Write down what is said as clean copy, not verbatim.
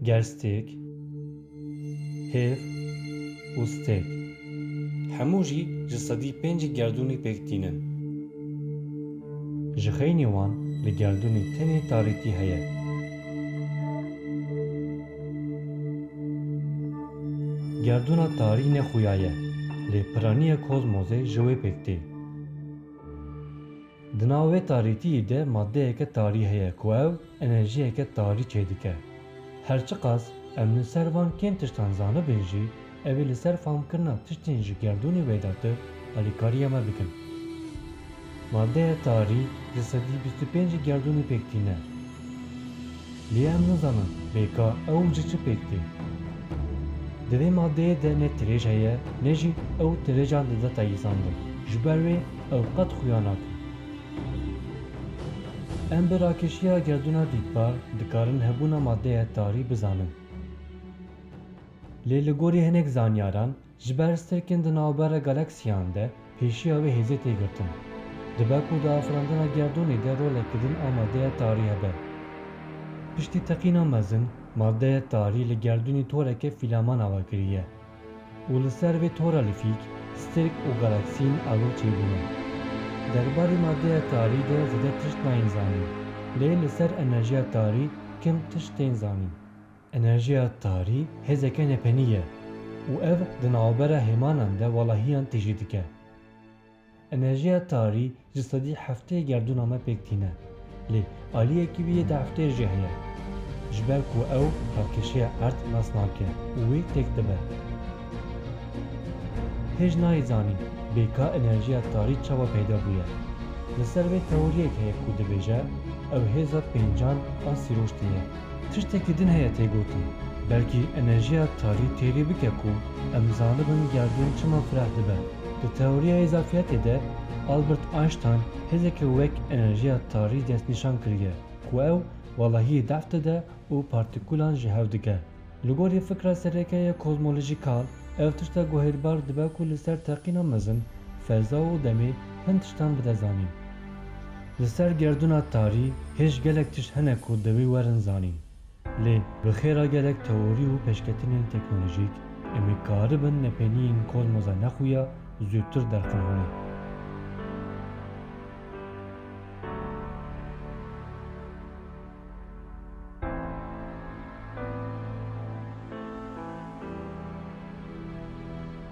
gerstêk, hêv û stêk. Hemû jî ji sedî pêncî gerdûnê pêk tînin. Ji xeynî wan li gerdûnê tenê tarîtî heye. Gerdûna tarî nexuya ye, lê piraniya kozmosê ji wê pêk tê. Di nav vê tarîtiyê de maddeyeke tarî heye ku ew enerjiyeke tarî çêdike. Herçi qas em li ser van kêm tiştan zanibin jî, ev ê li ser famkirina tiştên ji gerdûnê wêdatir alîkariya me bikin. Maddeya tarî ji sedî 25 gerdûnê pêk tîne. Lê em nizanin bêka ew ji çi pêk tê. Di vê maddeyê de ne tirêj heye, ne jî ew tirêjan dide teyîsandin. Ji ber wê ew qet xuya nakin. Em bi rakeşiya gerdûna dîtbar dikarin hebûna maddeya tarî bizanin. Lê li gorî hinek zanyaran ji ber stêrkên di navbera galaksiyan de pêşiya wê hêzê tê girtin. Dibe ku di afirandina gerdûnê de roleke din a maddeya tarî hebe. Piştî teqîna mezin, maddeya tarî li gerdûnê toreke filaman ava kiriye û li ser vê tora lifîk stêrk û galaksiyên awil çêbûne. Derbarê maddeya tarî de zêde tişt nayên zanîn, lê li ser enerjiya tarî kim tişt tên zanîn. Enerjiya tarî hêzeke nepenî ye û ev di navbera hêmanan de walahiyan tê jî dike. Enerjiya tarî ji sedî heftê gerdûna me pêk tîne, lê aliyekî wî yê di heftê jî heye. Ji ber ku ew rakeşiya erd nas nake û wê têk dibe. Hêj nayê zanîn bêka enerjiya tarî çawa peyda bûye. Li ser vê teoriyek heye ku dibêje ew hêza pêncan a sîroştê ye. Tiştekî din heye tê gotin, belkî enerjiya tarî têrî bike ku em zanibin gerdûn çima fireh dibe. Di teoriya izafiyetê de Albert Einstein hêzeke wek enerjiya tarî destnîşan kiriye ku ew walahiyê deft dide û partîkulan ji hev dike. Li gorî fikra serêkeya kozmolojîkal, ev tişta guhêrbar dibe ku li ser teqîna mezin, feza û demê hin tiştan bide zanîn. Li ser gerdûna tarî hêj gelek tişt hene ku divê werin zanîn. Lê bi xêra gelek teorî û pêşketinên teknolojîk, em ê karibin nepeniyên kozmosa nexuya zûttir derxin hûne.